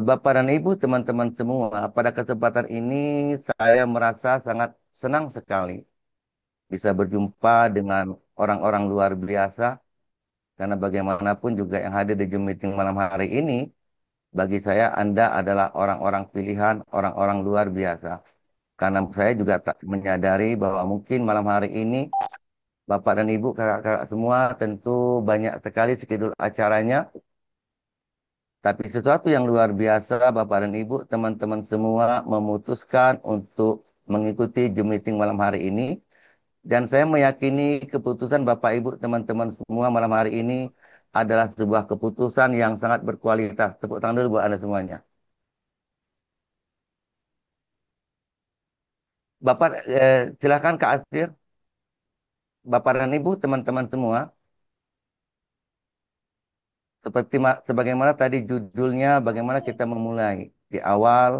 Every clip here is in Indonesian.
Bapak dan Ibu, teman-teman semua, pada kesempatan ini saya merasa sangat senang sekali bisa berjumpa dengan orang-orang luar biasa, karena bagaimanapun juga yang hadir di Zoom meeting malam hari ini, bagi saya Anda adalah orang-orang pilihan, orang-orang luar biasa. Karena saya juga tak menyadari bahwa mungkin malam hari ini Bapak dan Ibu, kakak-kakak semua tentu banyak sekali schedule acaranya. Tapi sesuatu yang luar biasa, Bapak dan Ibu, teman-teman semua memutuskan untuk mengikuti Zoom meeting malam hari ini. Dan saya meyakini keputusan Bapak Ibu, teman-teman semua malam hari ini adalah sebuah keputusan yang sangat berkualitas. Tepuk tangan dulu buat Anda semuanya. Bapak, silakan Kak Asir. Bapak dan Ibu, teman-teman semua. Sebagaimana tadi judulnya, bagaimana kita memulai. Di awal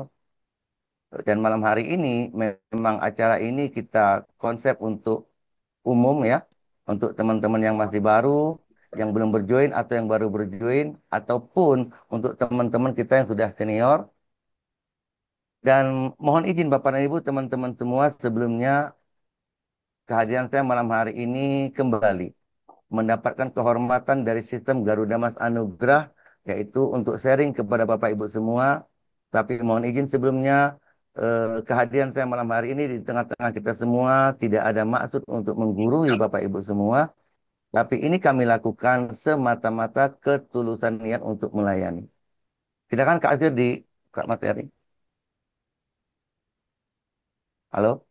dan malam hari ini, memang acara ini kita konsep untuk umum ya, untuk teman-teman yang masih baru, yang belum berjoin atau yang baru berjoin, ataupun untuk teman-teman kita yang sudah senior. Dan mohon izin Bapak dan Ibu, teman-teman semua, sebelumnya kehadiran saya malam hari ini kembali mendapatkan kehormatan dari sistem Garuda Mas Anugrah, yaitu untuk sharing kepada Bapak Ibu semua. Tapi mohon izin sebelumnya, kehadiran saya malam hari ini di tengah-tengah kita semua tidak ada maksud untuk menggurui Bapak Ibu semua. Tapi ini kami lakukan semata-mata ketulusan niat untuk melayani. Silakan Kak Azir di Kak materi. Halo?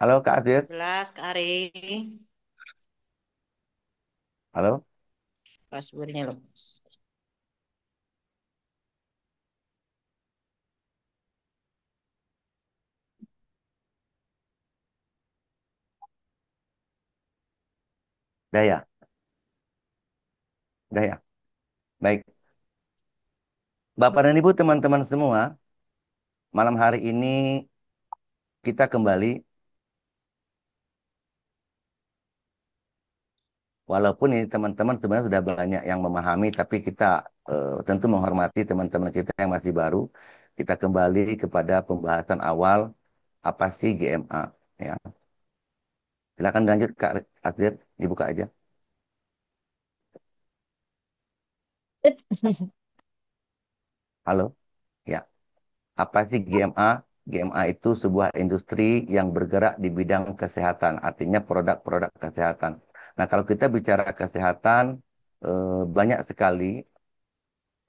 Halo Kak Azir? Jelas, Kak Ari. Halo? Passwordnya lepas. Daya? Daya? Baik. Bapak dan Ibu teman-teman semua, malam hari ini kita kembali, walaupun ini teman-teman sebenarnya sudah banyak yang memahami, tapi kita tentu menghormati teman-teman kita yang masih baru. Kita kembali kepada pembahasan awal, apa sih GMA? Ya. Silakan lanjut Kak Azir, dibuka aja. Halo? Ya. Apa sih GMA? GMA itu sebuah industri yang bergerak di bidang kesehatan, artinya produk-produk kesehatan. Nah, kalau kita bicara kesehatan, banyak sekali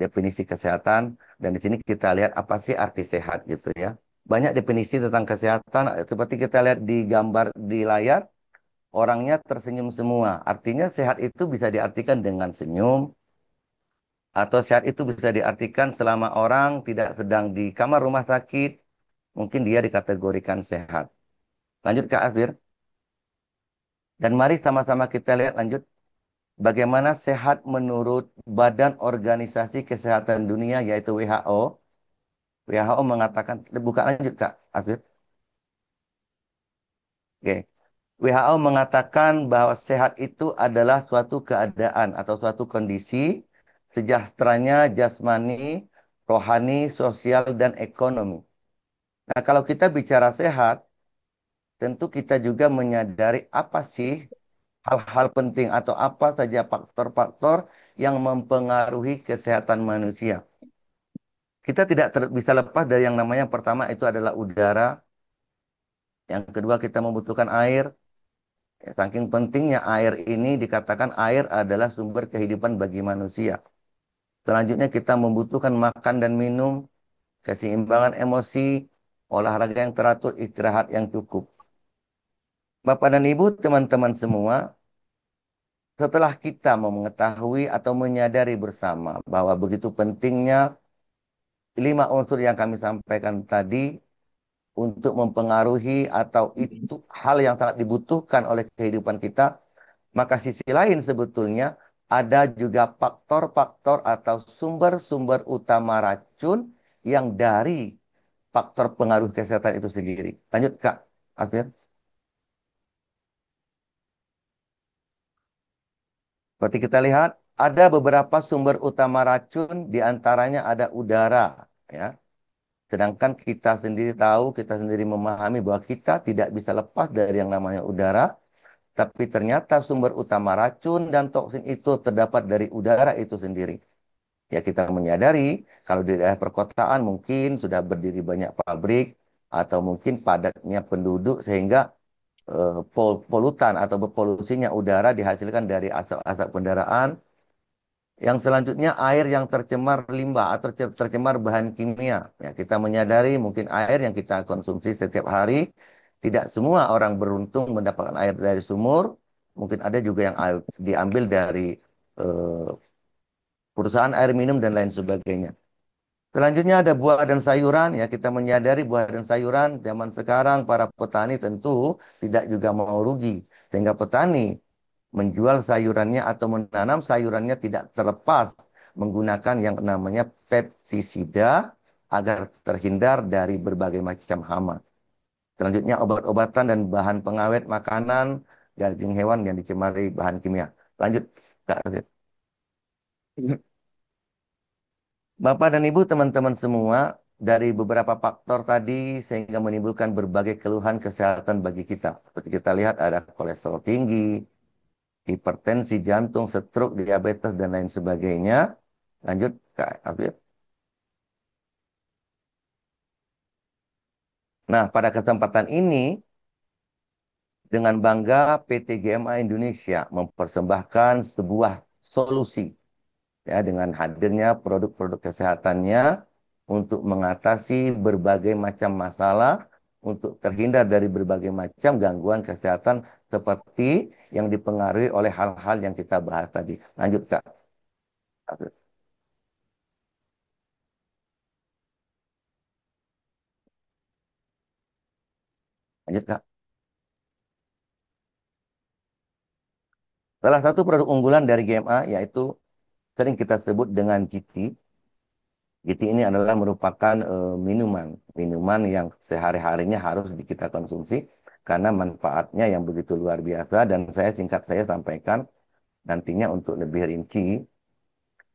definisi kesehatan, dan di sini kita lihat apa sih arti sehat gitu ya. Banyak definisi tentang kesehatan, seperti kita lihat di gambar di layar, orangnya tersenyum semua. Artinya sehat itu bisa diartikan dengan senyum, atau sehat itu bisa diartikan selama orang tidak sedang di kamar rumah sakit, mungkin dia dikategorikan sehat. Lanjut Kak Afir. Dan mari sama-sama kita lihat lanjut bagaimana sehat menurut Badan Organisasi Kesehatan Dunia yaitu WHO. WHO mengatakan, buka lanjut Kak Afir. Oke. WHO mengatakan bahwa sehat itu adalah suatu keadaan atau suatu kondisi sejahteranya jasmani, rohani, sosial, dan ekonomi. Nah, kalau kita bicara sehat, tentu kita juga menyadari apa sih hal-hal penting atau apa saja faktor-faktor yang mempengaruhi kesehatan manusia. Kita tidak bisa lepas dari yang namanya yang pertama itu adalah udara, yang kedua kita membutuhkan air. Ya, saking pentingnya air ini dikatakan air adalah sumber kehidupan bagi manusia. Selanjutnya kita membutuhkan makan dan minum, keseimbangan emosi, olahraga yang teratur, istirahat yang cukup. Bapak dan Ibu, teman-teman semua, setelah kita mau mengetahui atau menyadari bersama bahwa begitu pentingnya 5 unsur yang kami sampaikan tadi untuk mempengaruhi atau itu hal yang sangat dibutuhkan oleh kehidupan kita, maka sisi lain sebetulnya ada juga faktor-faktor atau sumber-sumber utama racun yang dari faktor pengaruh kesehatan itu sendiri. Lanjut Kak Asmir. Seperti kita lihat, ada beberapa sumber utama racun, di antaranya ada udara, ya. Sedangkan kita sendiri tahu, kita sendiri memahami bahwa kita tidak bisa lepas dari yang namanya udara, tapi ternyata sumber utama racun dan toksin itu terdapat dari udara itu sendiri. Ya, kita menyadari kalau di daerah perkotaan mungkin sudah berdiri banyak pabrik atau mungkin padatnya penduduk sehingga polutan atau berpolusinya udara dihasilkan dari asap-asap kendaraan. Yang selanjutnya air yang tercemar limbah atau tercemar bahan kimia. Ya, kita menyadari mungkin air yang kita konsumsi setiap hari tidak semua orang beruntung mendapatkan air dari sumur. Mungkin ada juga yang diambil dari eh, perusahaan air minum dan lain sebagainya. Selanjutnya ada buah dan sayuran. Ya, kita menyadari buah dan sayuran zaman sekarang para petani tentu tidak juga mau rugi. Sehingga petani menjual sayurannya atau menanam sayurannya tidak terlepas menggunakan yang namanya pestisida agar terhindar dari berbagai macam hama. Selanjutnya obat-obatan dan bahan pengawet makanan, daging hewan yang dicemari bahan kimia. Lanjut, Kak Rafid. Bapak dan Ibu, teman-teman semua, dari beberapa faktor tadi sehingga menimbulkan berbagai keluhan kesehatan bagi kita. Seperti kita lihat ada kolesterol tinggi, hipertensi jantung, stroke, diabetes, dan lain sebagainya. Lanjut, Kak Afif. Nah, pada kesempatan ini, dengan bangga PT GMA Indonesia mempersembahkan sebuah solusi ya dengan hadirnya produk-produk kesehatannya untuk mengatasi berbagai macam masalah, untuk terhindar dari berbagai macam gangguan kesehatan seperti yang dipengaruhi oleh hal-hal yang kita bahas tadi. Lanjut, Kak Afif. Lanjut, Kak. Salah satu produk unggulan dari GMA yaitu sering kita sebut dengan GT. GT ini adalah merupakan minuman, minuman yang sehari-harinya harus kita konsumsi karena manfaatnya yang begitu luar biasa dan saya sampaikan nantinya untuk lebih rinci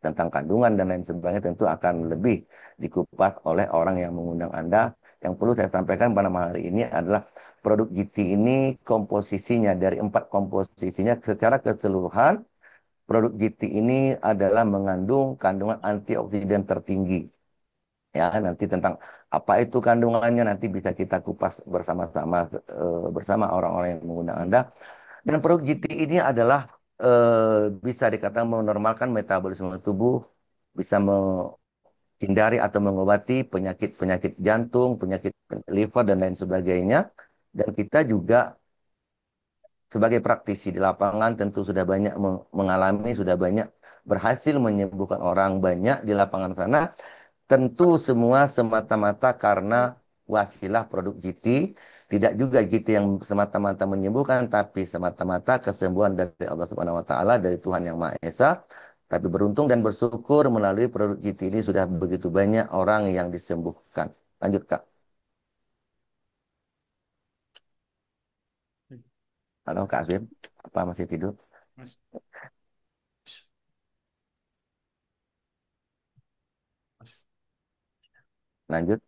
tentang kandungan dan lain sebagainya tentu akan lebih dikupas oleh orang yang mengundang Anda. Yang perlu saya sampaikan pada malam hari ini adalah produk GT ini komposisinya dari 4 komposisinya secara keseluruhan. Produk GT ini adalah mengandung kandungan antioksidan tertinggi. Ya, nanti tentang apa itu kandungannya nanti bisa kita kupas bersama-sama bersama orang-orang yang mengundang Anda. Dan produk GT ini adalah bisa dikatakan menormalkan metabolisme tubuh, bisa menghindari atau mengobati penyakit-penyakit jantung, penyakit liver dan lain sebagainya. Dan kita juga sebagai praktisi di lapangan tentu sudah banyak mengalami, sudah banyak berhasil menyembuhkan orang banyak di lapangan sana. Tentu semua semata-mata karena wasilah produk GT. Tidak juga GT yang semata-mata menyembuhkan, tapi semata-mata kesembuhan dari Allah Subhanahu wa Ta'ala, dari Tuhan Yang Maha Esa. Tapi beruntung dan bersyukur melalui produk GT ini sudah begitu banyak orang yang disembuhkan. Lanjut, Kak. Halo, Kak Afif. Apa masih tidur? Mas, mas, Lanjut.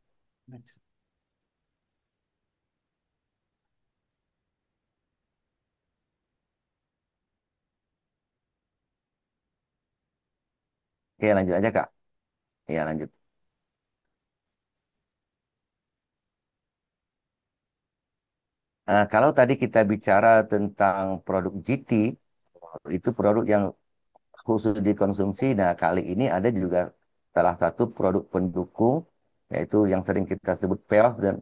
next. Oke, lanjut aja, Kak. Iya, lanjut. Nah, kalau tadi kita bicara tentang produk GT, itu produk yang khusus dikonsumsi. Nah, kali ini ada juga salah satu produk pendukung, yaitu yang sering kita sebut PEOS. Dan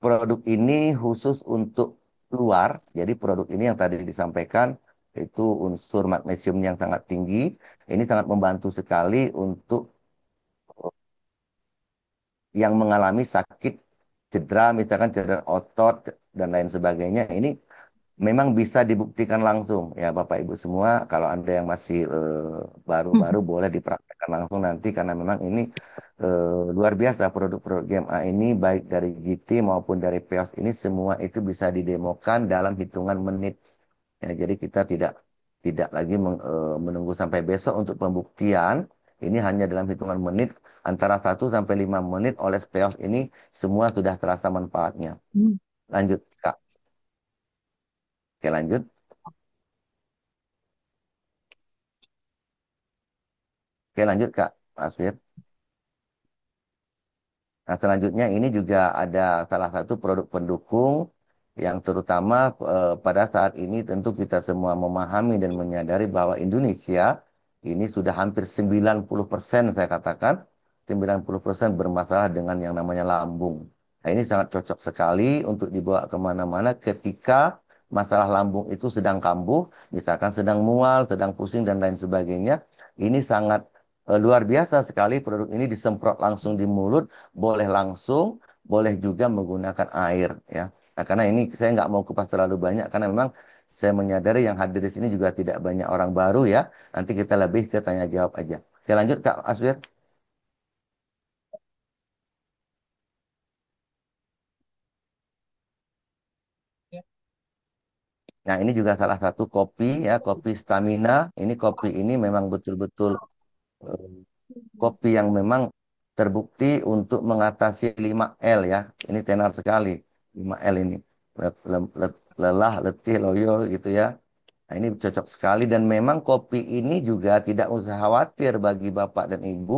produk ini khusus untuk luar. Jadi produk ini yang tadi disampaikan, itu unsur magnesium yang sangat tinggi. Ini sangat membantu sekali untuk yang mengalami sakit, cedera, misalkan cedera otot, dan lain sebagainya. Ini memang bisa dibuktikan langsung ya Bapak Ibu semua. Kalau Anda yang masih baru-baru boleh dipraktekkan langsung nanti karena memang ini luar biasa produk-produk GMA ini baik dari GT maupun dari PEOS ini semua itu bisa didemokan dalam hitungan menit. Ya, jadi kita tidak tidak lagi menunggu sampai besok untuk pembuktian. Ini hanya dalam hitungan menit, antara 1 sampai 5 menit oleh speos ini semua sudah terasa manfaatnya. Lanjut, Kak. Oke, lanjut. Oke, lanjut, Kak. Pak Aswir. Nah, selanjutnya ini juga ada salah satu produk pendukung yang terutama pada saat ini tentu kita semua memahami dan menyadari bahwa Indonesia ini sudah hampir 90% saya katakan 90% bermasalah dengan yang namanya lambung. Nah, ini sangat cocok sekali untuk dibawa kemana-mana ketika masalah lambung itu sedang kambuh, misalkan sedang mual, sedang pusing dan lain sebagainya. Ini sangat luar biasa sekali produk ini disemprot langsung di mulut, boleh langsung, boleh juga menggunakan air ya. Nah, karena ini saya nggak mau kupas terlalu banyak karena memang saya menyadari yang hadir di sini juga tidak banyak orang baru ya. Nanti kita lebih ke tanya jawab aja. Oke, lanjut Kak Aswir. Nah, ini juga salah satu kopi ya, kopi stamina. Ini kopi ini memang betul-betul eh, kopi yang memang terbukti untuk mengatasi 5L ya. Ini tenar sekali 5L ini. Lelah, letih, loyo gitu ya. Nah, ini cocok sekali dan memang kopi ini juga tidak usah khawatir bagi Bapak dan Ibu,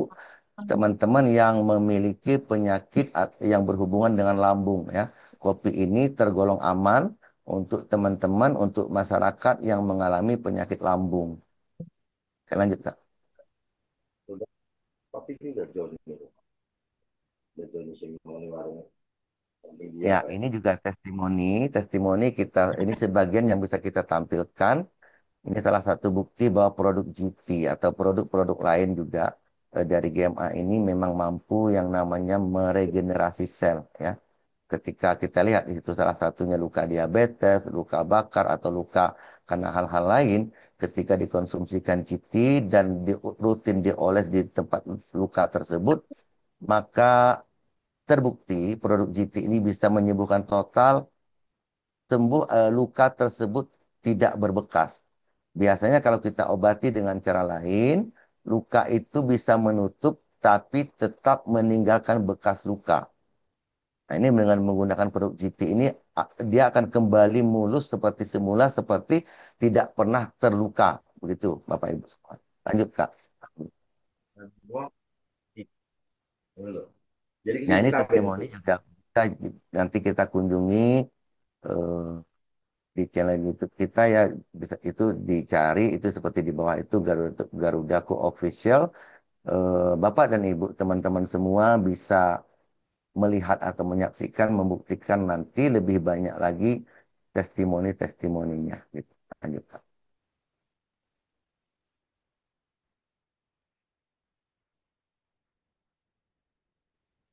teman-teman yang memiliki penyakit yang berhubungan dengan lambung ya. Kopi ini tergolong aman untuk teman-teman, untuk masyarakat yang mengalami penyakit lambung. Saya lanjut, Kak. Ya, ini juga testimoni, testimoni kita ini sebagian yang bisa kita tampilkan. Ini salah satu bukti bahwa produk GT atau produk-produk lain juga dari GMA ini memang mampu yang namanya meregenerasi sel ya. Ketika kita lihat di situ salah satunya luka diabetes, luka bakar atau luka karena hal-hal lain, ketika dikonsumsikan GT dan rutin dioles di tempat luka tersebut, maka terbukti produk GT ini bisa menyembuhkan total sembuh luka tersebut tidak berbekas. Biasanya kalau kita obati dengan cara lain, luka itu bisa menutup tapi tetap meninggalkan bekas luka. Nah, ini dengan menggunakan produk GT ini, dia akan kembali mulus seperti semula, seperti tidak pernah terluka. Begitu, Bapak Ibu semua. Lanjut, Kak. Nah, ini testimoni juga kita, nanti kita kunjungi eh, di channel YouTube kita ya, bisa itu dicari, itu seperti di bawah itu Garudaku Official. Bapak dan Ibu, teman-teman semua bisa melihat atau menyaksikan, membuktikan nanti lebih banyak lagi testimoni-testimoninya. Gitu. Lanjut, Kak.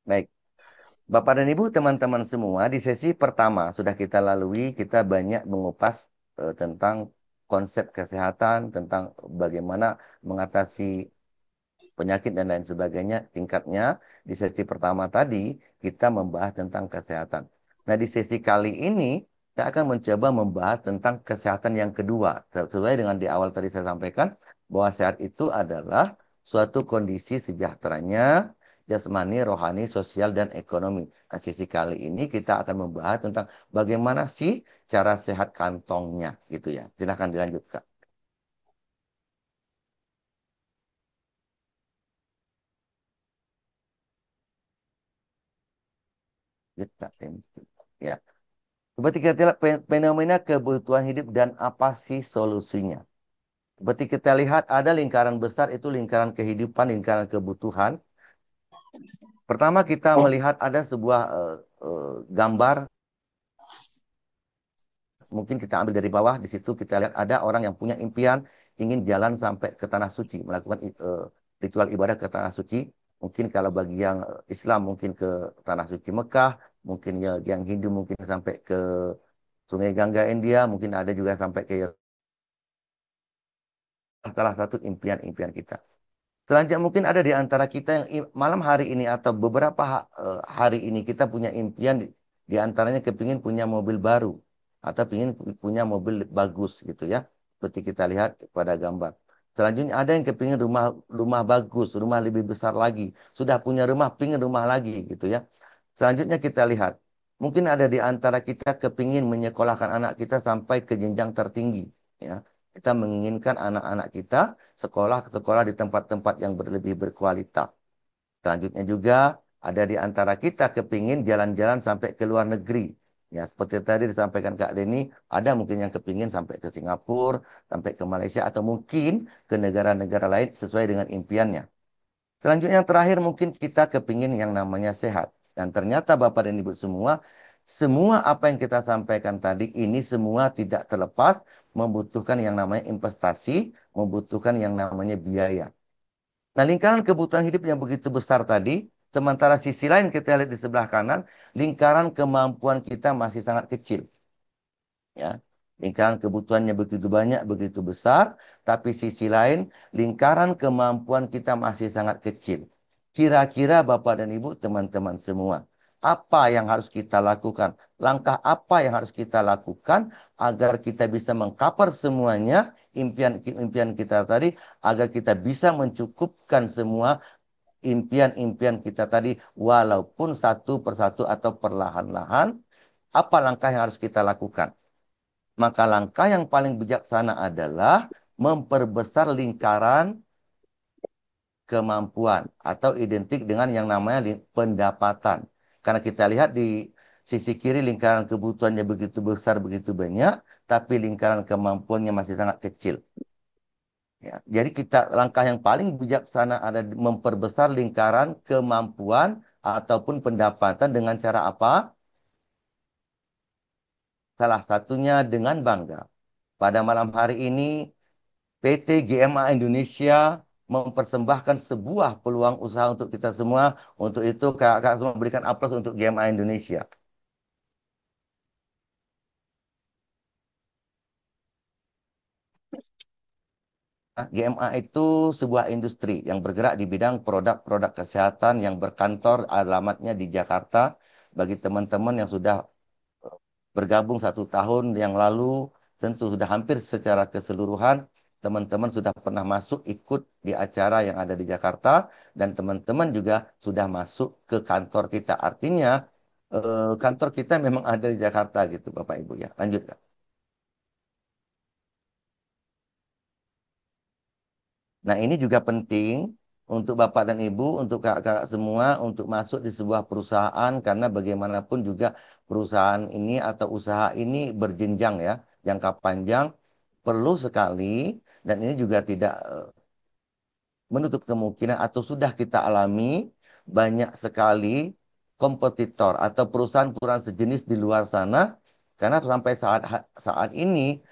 Baik, Bapak dan Ibu, teman-teman semua, di sesi pertama sudah kita lalui, kita banyak mengupas tentang konsep kesehatan, tentang bagaimana mengatasi penyakit dan lain sebagainya tingkatnya. Di sesi pertama tadi kita membahas tentang kesehatan. Nah, di sesi kali ini saya akan mencoba membahas tentang kesehatan yang kedua. Sesuai dengan di awal tadi saya sampaikan bahwa sehat itu adalah suatu kondisi sejahteranya jasmani, rohani, sosial, dan ekonomi. Nah, sesi kali ini kita akan membahas tentang bagaimana sih cara sehat kantongnya gitu ya. Silahkan dilanjutkan. Ya. Seperti kita lihat fenomena kebutuhan hidup dan apa sih solusinya. Seperti kita lihat ada lingkaran besar itu lingkaran kehidupan, lingkaran kebutuhan. Pertama kita melihat ada sebuah gambar, mungkin kita ambil dari bawah, di situ kita lihat ada orang yang punya impian ingin jalan sampai ke tanah suci, melakukan ritual ibadah ke tanah suci. Mungkin kalau bagi yang Islam mungkin ke tanah suci Mekah, mungkin ya yang Hindu mungkin sampai ke Sungai Gangga India, mungkin ada juga sampai ke salah satu impian-impian kita. Selanjutnya mungkin ada di antara kita yang malam hari ini atau beberapa hari ini kita punya impian di antaranya kepingin punya mobil baru atau ingin punya mobil bagus gitu ya. Seperti kita lihat pada gambar. Selanjutnya ada yang kepingin rumah rumah bagus, rumah lebih besar lagi. Sudah punya rumah, pingin rumah lagi gitu ya. Selanjutnya kita lihat. Mungkin ada di antara kita kepingin menyekolahkan anak kita sampai ke jenjang tertinggi. Ya. Kita menginginkan anak-anak kita sekolah di tempat-tempat yang lebih berkualitas. Selanjutnya juga ada di antara kita kepingin jalan-jalan sampai ke luar negeri. Ya, seperti tadi disampaikan Kak Deni, ada mungkin yang kepingin sampai ke Singapura, sampai ke Malaysia, atau mungkin ke negara-negara lain sesuai dengan impiannya. Selanjutnya yang terakhir mungkin kita kepingin yang namanya sehat. Dan ternyata Bapak dan Ibu semua, semua apa yang kita sampaikan tadi ini semua tidak terlepas membutuhkan yang namanya investasi, membutuhkan yang namanya biaya. Nah, lingkaran kebutuhan hidup yang begitu besar tadi, sementara sisi lain kita lihat di sebelah kanan, lingkaran kemampuan kita masih sangat kecil. Ya, lingkaran kebutuhannya begitu banyak, begitu besar, tapi sisi lain, lingkaran kemampuan kita masih sangat kecil. Kira-kira Bapak dan Ibu, teman-teman semua, apa yang harus kita lakukan? Langkah apa yang harus kita lakukan agar kita bisa mengcover semuanya impian-impian kita tadi, agar kita bisa mencukupkan semua impian-impian kita tadi, walaupun satu persatu atau perlahan-lahan, apa langkah yang harus kita lakukan? Maka langkah yang paling bijaksana adalah memperbesar lingkaran kemampuan atau identik dengan yang namanya pendapatan. Karena kita lihat di sisi kiri lingkaran kebutuhannya begitu besar, begitu banyak, tapi lingkaran kemampuannya masih sangat kecil. Ya, jadi kita langkah yang paling bijaksana ada memperbesar lingkaran kemampuan ataupun pendapatan dengan cara apa? Salah satunya dengan bangga. Pada malam hari ini PT GMA Indonesia mempersembahkan sebuah peluang usaha untuk kita semua. Untuk itu kakak semua berikan aplaus untuk GMA Indonesia. GMA itu sebuah industri yang bergerak di bidang produk-produk kesehatan yang berkantor alamatnya di Jakarta. Bagi teman-teman yang sudah bergabung 1 tahun yang lalu, tentu sudah hampir secara keseluruhan, teman-teman sudah pernah masuk ikut di acara yang ada di Jakarta, dan teman-teman juga sudah masuk ke kantor kita. Artinya, kantor kita memang ada di Jakarta gitu, Bapak Ibu ya. Lanjut, Kak. Nah, ini juga penting untuk Bapak dan Ibu, untuk kakak-kakak semua, untuk masuk di sebuah perusahaan, karena bagaimanapun juga perusahaan ini atau usaha ini berjenjang ya, jangka panjang, perlu sekali, dan ini juga tidak menutup kemungkinan atau sudah kita alami banyak sekali kompetitor atau perusahaan-perusahaan sejenis di luar sana, karena sampai saat ini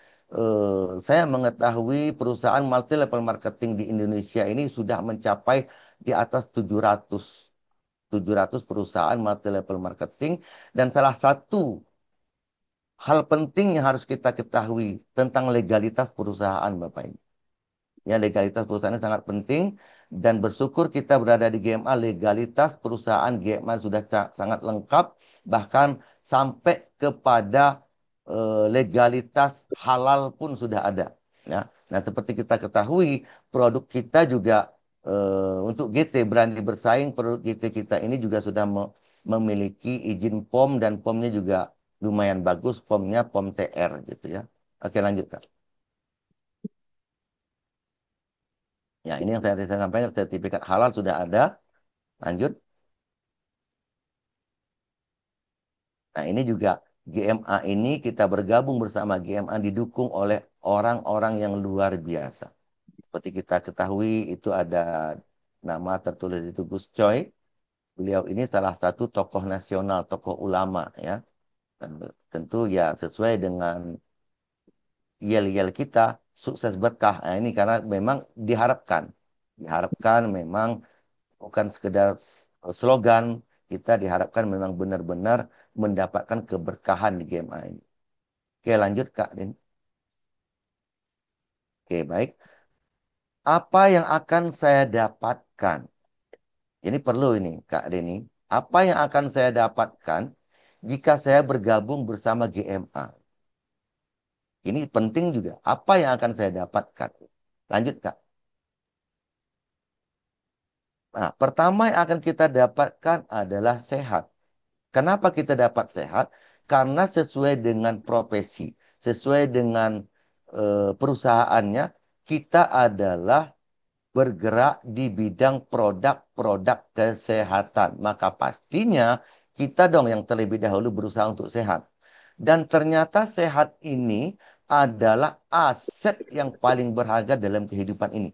saya mengetahui perusahaan multi level marketing di Indonesia ini sudah mencapai di atas 700 perusahaan multi level marketing, dan salah satu hal penting yang harus kita ketahui tentang legalitas perusahaan, Bapak Ibu. Ya, legalitas perusahaannya sangat penting, dan bersyukur kita berada di GMA, legalitas perusahaan GMA sudah sangat lengkap, bahkan sampai kepada legalitas halal pun sudah ada. Ya. Nah, seperti kita ketahui, produk kita juga untuk GT berani bersaing, produk GT kita ini juga sudah memiliki izin POM, dan POM-nya juga lumayan bagus, POM-nya POM TR gitu ya. Oke, lanjut Kak. Ya, ini yang saya sampaikan, sertifikat halal sudah ada. Lanjut. Nah, ini juga GMA ini kita bergabung bersama GMA didukung oleh orang-orang yang luar biasa. Seperti kita ketahui itu ada nama tertulis itu Gus Coy. Beliau ini salah satu tokoh nasional, tokoh ulama ya. Dan tentu ya sesuai dengan yel-yel kita, sukses berkah. Nah, ini karena memang diharapkan memang bukan sekedar slogan, kita diharapkan memang benar-benar mendapatkan keberkahan di GMA ini. Oke, lanjut Kak Din. Oke, baik. Apa yang akan saya dapatkan? Ini perlu ini Kak Deni. Apa yang akan saya dapatkan jika saya bergabung bersama GMA? Ini penting juga. Apa yang akan saya dapatkan? Lanjut, Kak. Nah, pertama yang akan kita dapatkan adalah sehat. Kenapa kita dapat sehat? Karena sesuai dengan profesi, sesuai dengan perusahaannya, kita adalah bergerak di bidang produk-produk kesehatan. Maka pastinya kita dong yang terlebih dahulu berusaha untuk sehat. Dan ternyata sehat ini adalah aset yang paling berharga dalam kehidupan ini.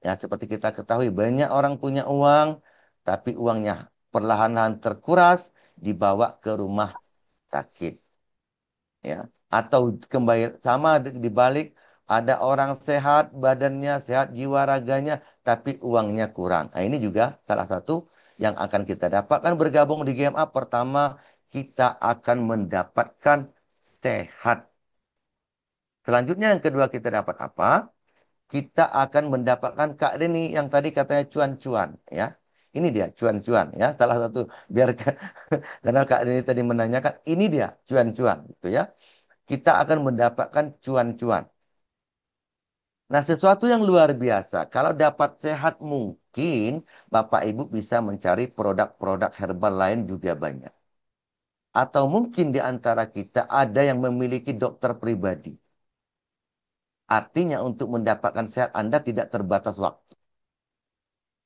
Ya, seperti kita ketahui banyak orang punya uang, tapi uangnya perlahan-lahan terkuras, dibawa ke rumah sakit. Ya, atau kembali sama dibalik ada orang sehat, badannya sehat, jiwa raganya, tapi uangnya kurang. Nah, ini juga salah satu yang akan kita dapatkan bergabung di GMA. Pertama, kita akan mendapatkan sehat. Selanjutnya yang kedua kita dapat apa? Kita akan mendapatkan Kak Deni yang tadi katanya cuan-cuan, ya. Ini dia cuan-cuan, ya. Salah satu biar karena Kak Deni tadi menanyakan, ini dia cuan-cuan, gitu ya. Kita akan mendapatkan cuan-cuan. Nah, sesuatu yang luar biasa. Kalau dapat sehat mungkin Bapak Ibu bisa mencari produk-produk herbal lain juga banyak. Atau mungkin di antara kita ada yang memiliki dokter pribadi. Artinya untuk mendapatkan sehat Anda tidak terbatas waktu.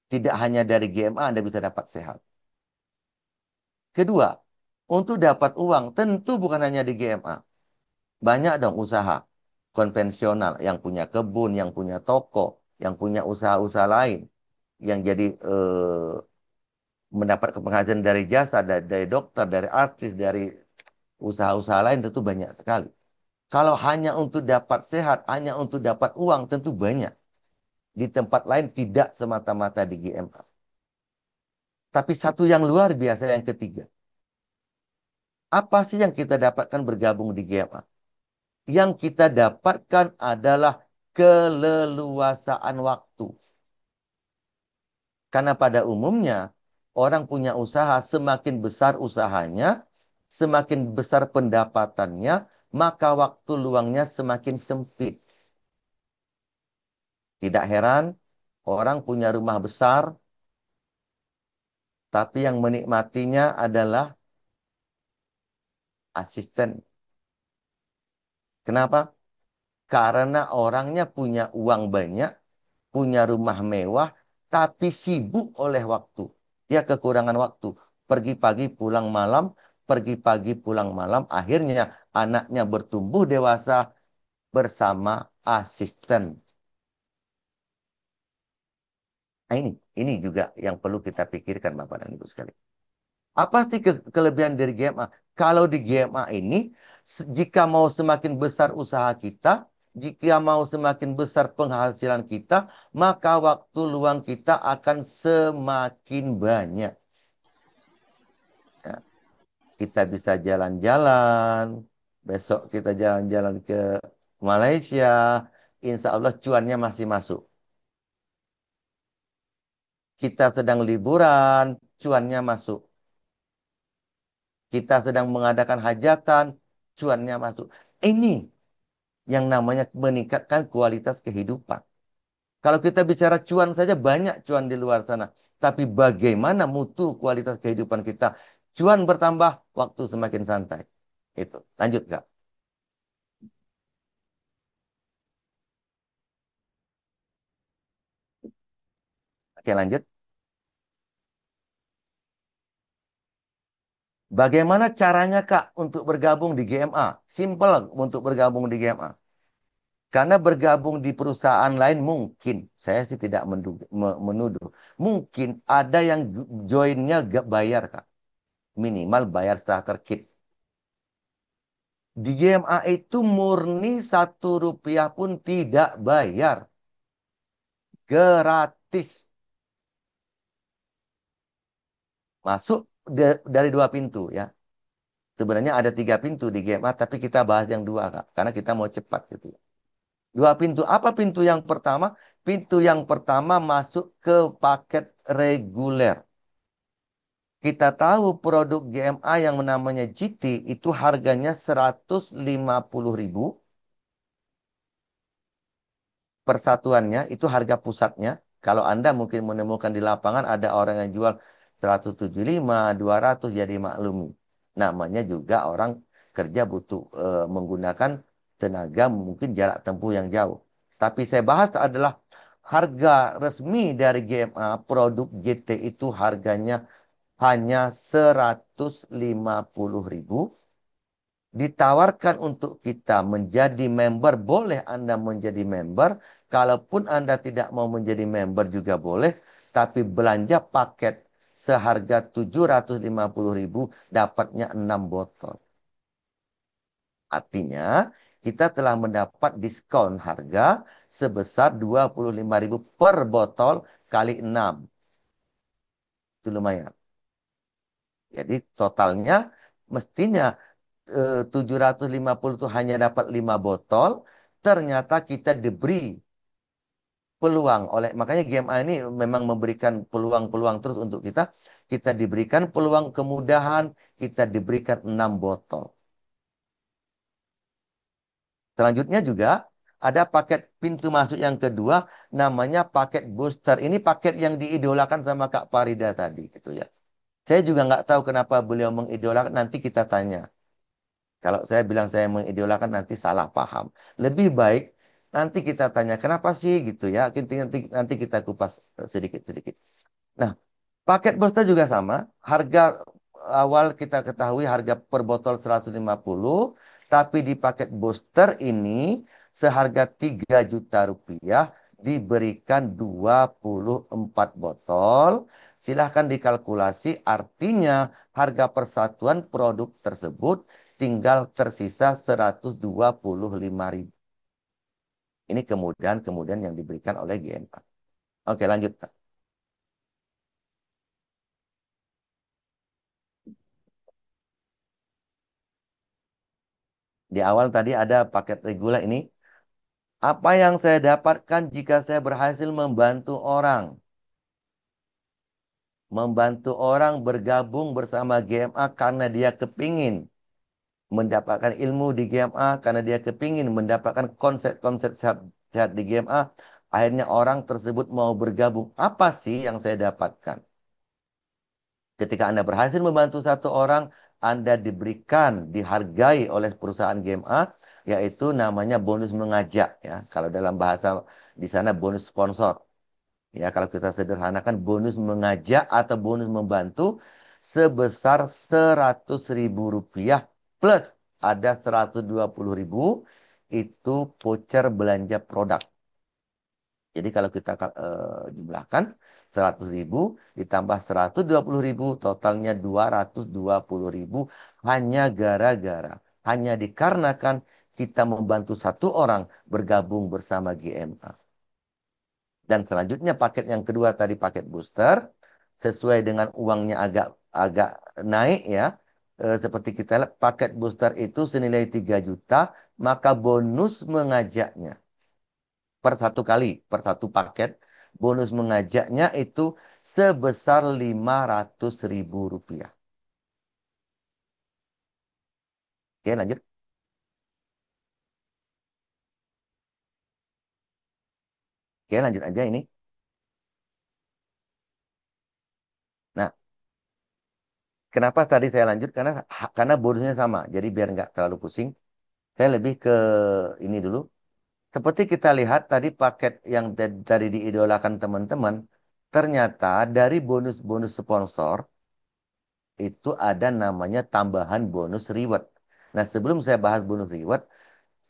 Tidak hanya dari GMA Anda bisa dapat sehat. Kedua, untuk dapat uang tentu bukan hanya di GMA. Banyak dong usaha konvensional yang punya kebun, yang punya toko, yang punya usaha-usaha lain, yang jadi mendapat penghasilan dari jasa, dari dokter, dari artis, dari usaha-usaha lain tentu banyak sekali. Kalau hanya untuk dapat sehat, hanya untuk dapat uang tentu banyak. Di tempat lain tidak semata-mata di GMA. Tapi satu yang luar biasa yang ketiga. Apa sih yang kita dapatkan bergabung di GMA? Yang kita dapatkan adalah keleluasaan waktu. Karena pada umumnya orang punya usaha semakin besar usahanya, semakin besar pendapatannya, maka waktu luangnya semakin sempit. Tidak heran orang punya rumah besar, tapi yang menikmatinya adalah asisten. Kenapa? Karena orangnya punya uang banyak, punya rumah mewah, tapi sibuk oleh waktu. Dia kekurangan waktu. Pergi pagi, pulang malam, pergi pagi, pulang malam. Akhirnya anaknya bertumbuh dewasa bersama asisten. Nah, ini juga yang perlu kita pikirkan Bapak dan Ibu sekalian. Apa sih kelebihan dari GMA? Kalau di GMA ini, jika mau semakin besar usaha kita, jika mau semakin besar penghasilan kita, maka waktu luang kita akan semakin banyak. Ya, kita bisa jalan-jalan, besok kita jalan-jalan ke Malaysia, insya Allah cuannya masih masuk. Kita sedang liburan, cuannya masuk. Kita sedang mengadakan hajatan, cuannya masuk. Ini yang namanya meningkatkan kualitas kehidupan. Kalau kita bicara cuan saja banyak cuan di luar sana. Tapi bagaimana mutu kualitas kehidupan kita? Cuan bertambah, waktu semakin santai. Itu. Lanjut, Kak. Oke, lanjut. Bagaimana caranya, Kak, untuk bergabung di GMA? Simple untuk bergabung di GMA. Karena bergabung di perusahaan lain mungkin, saya sih tidak menuduh. Mungkin ada yang joinnya gak bayar, Kak. Minimal bayar starter kit. Di GMA itu murni 1 rupiah pun tidak bayar. Gratis. Masuk dari 2 pintu ya. Sebenarnya ada 3 pintu di GMA, tapi kita bahas yang dua, Kak. Karena kita mau cepat gitu ya. 2 pintu. Apa pintu yang pertama? Pintu yang pertama masuk ke paket reguler. Kita tahu produk GMA yang namanya GT itu harganya 150.000. persatuannya itu harga pusatnya. Kalau Anda mungkin menemukan di lapangan ada orang yang jual 175, 200, jadi maklumi. Namanya juga orang kerja butuh menggunakan tenaga mungkin jarak tempuh yang jauh. Tapi saya bahas adalah harga resmi dari GMA produk GT itu harganya hanya 150.000. Ditawarkan untuk kita menjadi member, boleh Anda menjadi member. Kalaupun Anda tidak mau menjadi member juga boleh. Tapi belanja paket seharga 750.000 dapatnya 6 botol. Artinya kita telah mendapat diskon harga sebesar 25.000 per botol kali 6. Itu lumayan. Jadi totalnya mestinya 750 itu hanya dapat 5 botol, ternyata kita diberi peluang oleh, makanya GMA ini memang memberikan peluang-peluang terus untuk kita. Kita diberikan peluang kemudahan, kita diberikan 6 botol. Selanjutnya juga ada paket pintu masuk yang kedua, namanya paket booster. Ini paket yang diidolakan sama Kak Farida tadi, gitu ya. Saya juga nggak tahu kenapa beliau mengidolakan, nanti kita tanya. Kalau saya bilang saya mengidolakan nanti salah paham. Lebih baik nanti kita tanya kenapa sih gitu ya. Nanti kita kupas sedikit-sedikit. Nah, paket booster juga sama. Harga awal kita ketahui harga per botol 150. Tapi di paket booster ini seharga 3 juta rupiah diberikan 24 botol. Silahkan dikalkulasi artinya harga persatuan produk tersebut tinggal tersisa 125.000. Ini kemudian yang diberikan oleh GMA. Oke, lanjut. Di awal tadi ada paket reguler ini. Apa yang saya dapatkan jika saya berhasil membantu orang? Membantu orang bergabung bersama GMA karena dia kepingin mendapatkan ilmu di GMA, karena dia kepingin mendapatkan konsep-konsep sehat di GMA. Akhirnya orang tersebut mau bergabung. Apa sih yang saya dapatkan? Ketika Anda berhasil membantu satu orang, Anda diberikan, dihargai oleh perusahaan GMA, yaitu namanya bonus mengajak. Ya. Kalau dalam bahasa di sana bonus sponsor. Ya, kalau kita sederhanakan bonus mengajak atau bonus membantu sebesar 100.000 rupiah plus ada 120.000 itu voucher belanja produk. Jadi kalau kita jumlahkan 100.000 ditambah 120.000 totalnya 220.000 hanya gara-gara, hanya dikarenakan kita membantu satu orang bergabung bersama GMA. Dan selanjutnya paket yang kedua tadi paket booster sesuai dengan uangnya agak agak naik ya. Seperti kita lihat paket booster itu senilai 3 juta, maka bonus mengajaknya per satu kali, per satu paket, bonus mengajaknya itu sebesar 500.000 rupiah. Oke, lanjut. Oke, lanjut aja ini. Nah, kenapa tadi saya lanjut? Karena bonusnya sama. Jadi biar nggak terlalu pusing, saya lebih ke ini dulu. Seperti kita lihat tadi paket yang tadi diidolakan teman-teman, ternyata dari bonus-bonus sponsor itu ada namanya tambahan bonus reward. Nah, sebelum saya bahas bonus reward,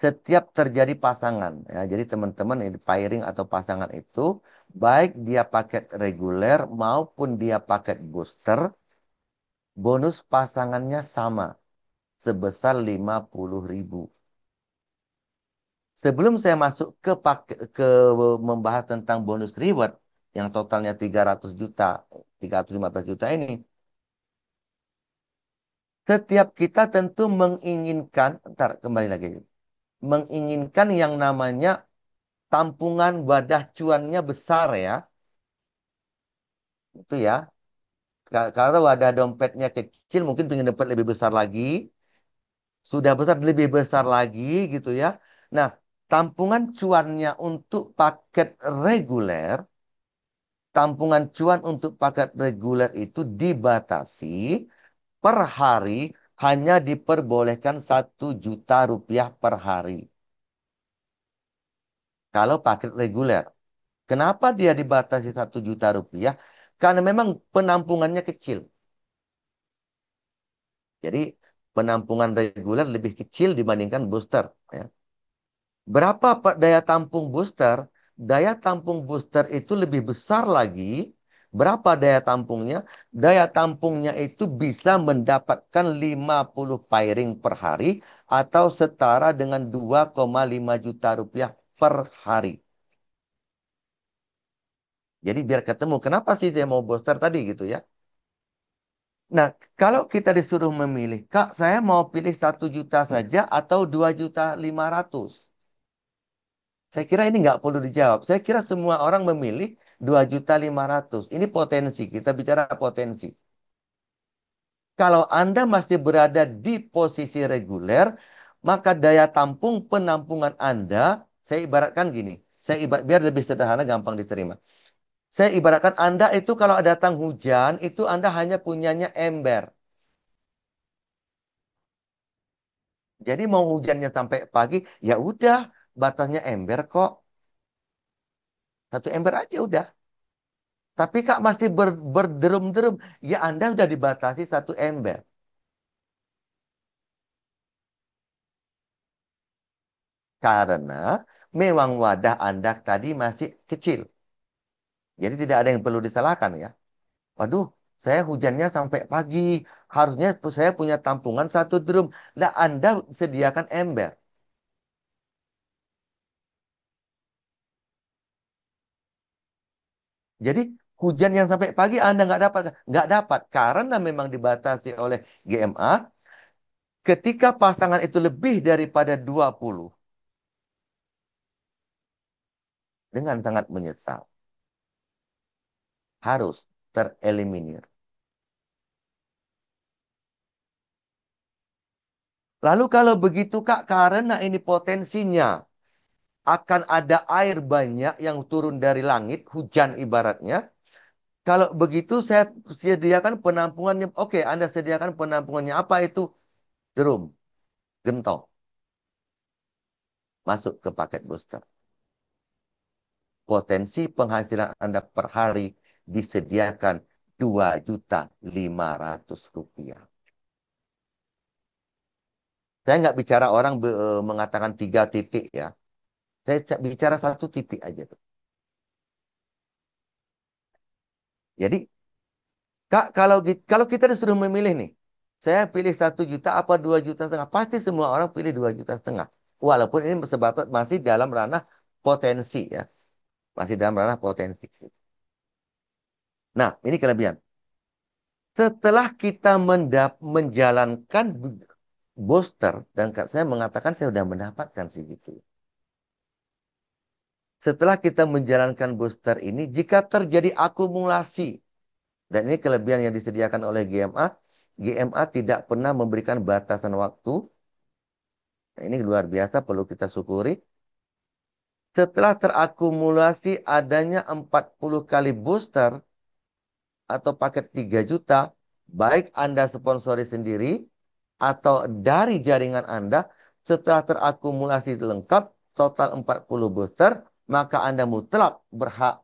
setiap terjadi pasangan, ya, jadi teman-teman ini pairing atau pasangan itu, baik dia paket reguler maupun dia paket booster, bonus pasangannya sama, sebesar 50.000. Sebelum saya masuk ke membahas tentang bonus reward yang totalnya 300 juta, 315 juta ini, setiap kita tentu menginginkan, ntar kembali lagi, menginginkan yang namanya tampungan wadah cuannya besar ya, itu ya. Kalau wadah dompetnya kecil, mungkin ingin dapat lebih besar lagi, sudah besar lebih besar lagi gitu ya. Nah, tampungan cuannya untuk paket reguler, tampungan cuan untuk paket reguler itu dibatasi per hari hanya diperbolehkan 1 juta rupiah per hari. Kalau paket reguler. Kenapa dia dibatasi 1 juta rupiah? Karena memang penampungannya kecil. Jadi penampungan reguler lebih kecil dibandingkan booster. Ya. Berapa daya tampung booster? Daya tampung booster itu lebih besar lagi. Berapa daya tampungnya? Daya tampungnya itu bisa mendapatkan 50 pairing per hari atau setara dengan 2,5 juta rupiah per hari. Jadi biar ketemu, kenapa sih saya mau booster tadi gitu ya? Nah, kalau kita disuruh memilih, Kak, saya mau pilih 1 juta saja atau 2,5 juta. Saya kira ini nggak perlu dijawab. Saya kira semua orang memilih 2,5 juta. Ini potensi, kita bicara potensi. Kalau Anda masih berada di posisi reguler, maka daya tampung penampungan Anda, saya ibaratkan gini. Biar lebih sederhana, gampang diterima. Saya ibaratkan Anda itu kalau datang hujan, itu Anda hanya punyanya ember. Jadi mau hujannya sampai pagi, ya udah, batasnya ember kok. 1 ember aja udah. Tapi Kak masih berderum-derum. Ya Anda sudah dibatasi 1 ember. Karena memang wadah Anda tadi masih kecil. Jadi tidak ada yang perlu disalahkan ya. Waduh, saya hujannya sampai pagi. Harusnya saya punya tampungan 1 drum. Nah Anda sediakan ember. Jadi hujan yang sampai pagi Anda nggak dapat. Nggak dapat. Karena memang dibatasi oleh GMA. Ketika pasangan itu lebih daripada 20, dengan sangat menyesal, harus tereliminir. Lalu kalau begitu Kak, karena ini potensinya akan ada air banyak yang turun dari langit, hujan ibaratnya. Kalau begitu saya sediakan penampungannya. Oke, Anda sediakan penampungannya. Apa itu? Drum, gentong, masuk ke paket booster. Potensi penghasilan Anda per hari disediakan 2,5 juta rupiah. Saya nggak bicara orang mengatakan 3 titik ya. Saya bicara 1 titik aja tuh. Jadi, Kak, kalau kita disuruh memilih nih, saya pilih 1 juta apa 2,5 juta, pasti semua orang pilih 2,5 juta. Walaupun ini sebatas masih dalam ranah potensi ya, masih dalam ranah potensi. Nah, ini kelebihan. Setelah kita menjalankan booster dan saya mengatakan saya sudah mendapatkan sih gitu. Setelah kita menjalankan booster ini, jika terjadi akumulasi, dan ini kelebihan yang disediakan oleh GMA, GMA tidak pernah memberikan batasan waktu. Nah, ini luar biasa, perlu kita syukuri. Setelah terakumulasi adanya 40 kali booster atau paket 3 juta, baik Anda sponsori sendiri atau dari jaringan Anda, setelah terakumulasi lengkap, total 40 booster, maka Anda mutlak berhak,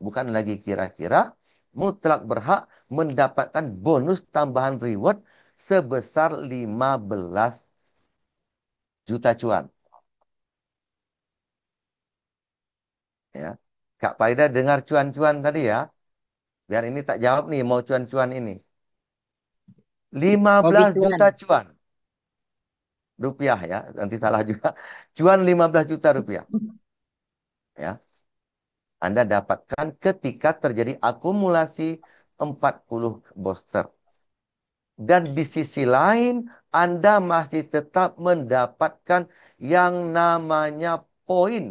bukan lagi kira-kira, mutlak berhak mendapatkan bonus tambahan reward sebesar 15 juta cuan. Ya. Kak Paida dengar cuan-cuan tadi ya. Biar ini tak jawab nih, mau cuan-cuan ini. lima Hobi belas cuan. juta cuan rupiah ya. Nanti salah juga. Cuan 15 juta rupiah. Ya. Anda dapatkan ketika terjadi akumulasi 40 booster. Dan di sisi lain, Anda masih tetap mendapatkan yang namanya poin.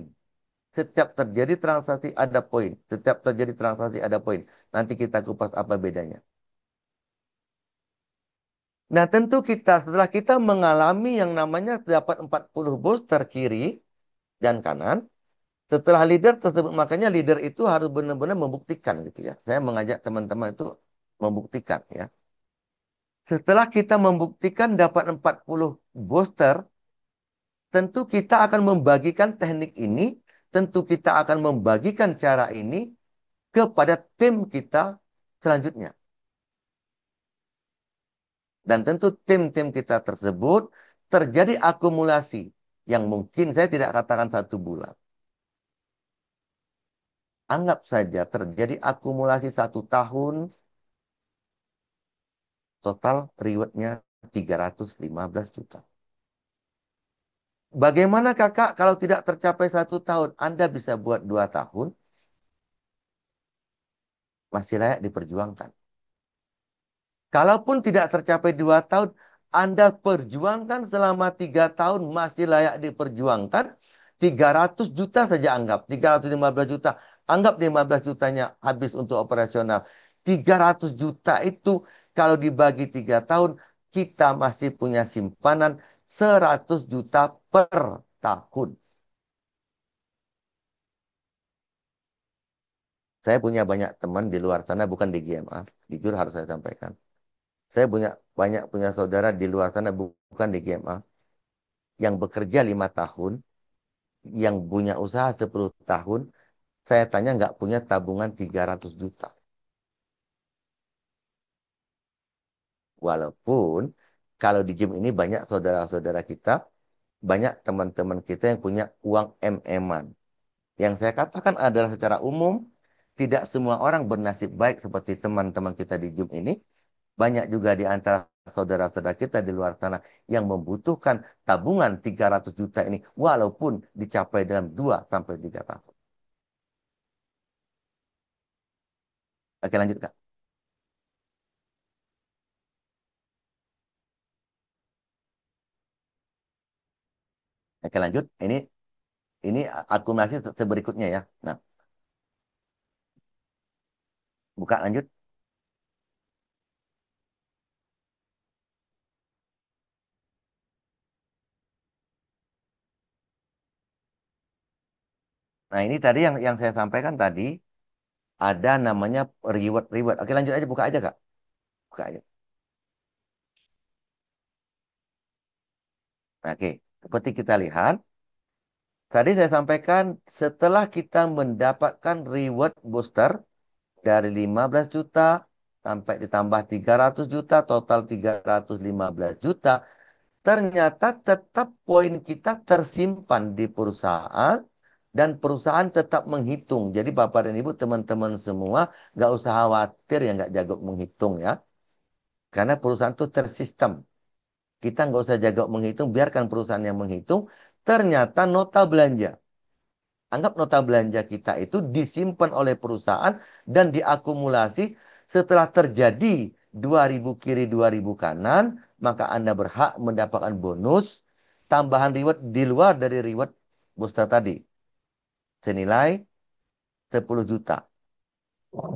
Setiap terjadi transaksi ada poin. Setiap terjadi transaksi ada poin. Nanti kita kupas apa bedanya. Nah, tentu setelah kita mengalami yang namanya dapat 40 booster kiri, dan kanan. Setelah leader tersebut, makanya leader itu harus benar-benar membuktikan gitu ya. Saya mengajak teman-teman itu membuktikan ya. Setelah kita membuktikan dapat 40 booster, tentu kita akan membagikan teknik ini, tentu kita akan membagikan cara ini kepada tim kita selanjutnya. Dan tentu tim-tim kita tersebut terjadi akumulasi yang mungkin saya tidak katakan 1 bulan. Anggap saja terjadi akumulasi 1 tahun, total rewardnya 315 juta. Bagaimana kakak kalau tidak tercapai 1 tahun? Anda bisa buat 2 tahun, masih layak diperjuangkan. Kalaupun tidak tercapai 2 tahun, Anda perjuangkan selama 3 tahun, masih layak diperjuangkan. 300 juta saja anggap. 315 juta. Anggap 15 jutanya habis untuk operasional. 300 juta itu kalau dibagi 3 tahun, kita masih punya simpanan 100 juta per tahun. Saya punya banyak teman di luar sana, bukan di GMA. Jujur harus saya sampaikan. Saya punya saudara di luar sana, bukan di GMA. Yang bekerja 5 tahun, yang punya usaha 10 tahun, saya tanya nggak punya tabungan 300 juta. Walaupun kalau di gym ini banyak saudara-saudara kita, banyak teman-teman kita yang punya uang MM-an. Yang saya katakan adalah secara umum, tidak semua orang bernasib baik seperti teman-teman kita di gym ini. Banyak juga di antara saudara-saudara kita di luar sana yang membutuhkan tabungan 300 juta ini walaupun dicapai dalam 2 sampai 3 tahun. Oke, lanjut Kak. Oke, lanjut. Ini akumulasi berikutnya ya. Nah, buka lanjut. Nah, ini tadi yang saya sampaikan tadi ada namanya reward reward. Oke, lanjut aja, buka aja Kak. Buka aja. Nah, oke, seperti kita lihat tadi saya sampaikan setelah kita mendapatkan reward booster dari 15 juta sampai ditambah 300 juta, total 315 juta. Ternyata tetap poin kita tersimpan di perusahaan dan perusahaan tetap menghitung. Jadi Bapak dan Ibu teman-teman semua nggak usah khawatir ya nggak jago menghitung ya. Karena perusahaan itu tersistem. Kita nggak usah jago menghitung, biarkan perusahaan yang menghitung. Ternyata nota belanja. Anggap nota belanja kita itu disimpan oleh perusahaan dan diakumulasi setelah terjadi 2.000 kiri 2.000 kanan, maka Anda berhak mendapatkan bonus tambahan reward di luar dari reward booster tadi. Senilai 10 juta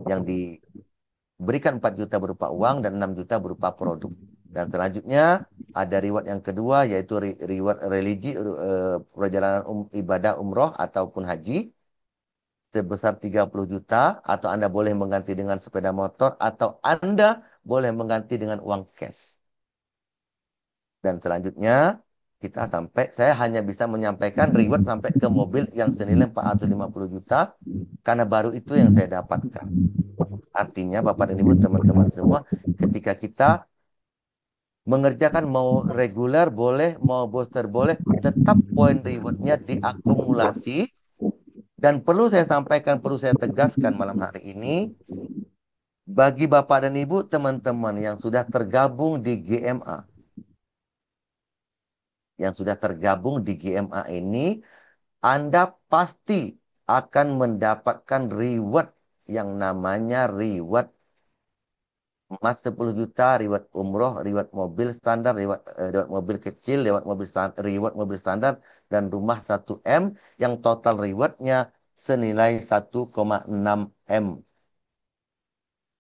yang diberikan 4 juta berupa uang dan 6 juta berupa produk. Dan selanjutnya ada reward yang kedua yaitu reward religi perjalanan ibadah umroh ataupun haji sebesar 30 juta atau Anda boleh mengganti dengan sepeda motor atau Anda boleh mengganti dengan uang cash. Dan selanjutnya saya hanya bisa menyampaikan reward sampai ke mobil yang senilai 450 juta karena baru itu yang saya dapatkan. Artinya Bapak dan Ibu teman-teman semua ketika kita mengerjakan mau reguler boleh, mau booster boleh, tetap poin rewardnya diakumulasi. Dan perlu saya sampaikan, perlu saya tegaskan malam hari ini, bagi Bapak dan Ibu teman-teman yang sudah tergabung di GMA, ini, Anda pasti akan mendapatkan reward yang namanya reward emas 10 juta, reward umroh, reward mobil standar, reward mobil kecil, reward mobil standar, dan rumah 1 M yang total rewardnya senilai 1,6 M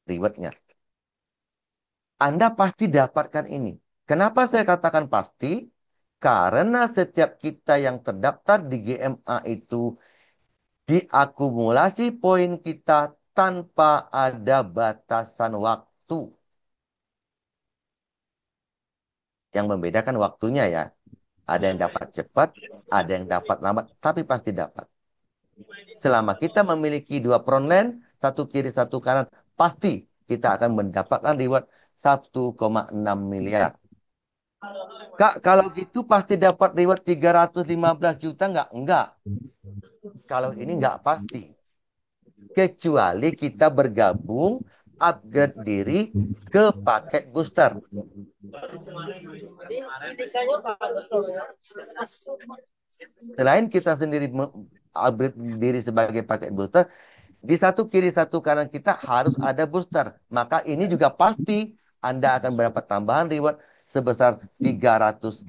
rewardnya. Anda pasti dapatkan ini. Kenapa saya katakan pasti? Karena setiap kita yang terdaftar di GMA itu diakumulasi poin kita tanpa ada batasan waktu. Yang membedakan waktunya ya. Ada yang dapat cepat, ada yang dapat lambat, tapi pasti dapat. Selama kita memiliki dua frontline, satu kiri, satu kanan, pasti kita akan mendapatkan reward 1,6 miliar. Kak, kalau gitu pasti dapat reward 315 juta nggak? Enggak. Kalau ini nggak pasti. Kecuali kita bergabung, upgrade diri ke paket booster. Selain kita sendiri upgrade diri sebagai paket booster, di satu kiri satu kanan kita harus ada booster. Maka ini juga pasti Anda akan mendapat tambahan reward sebesar 315.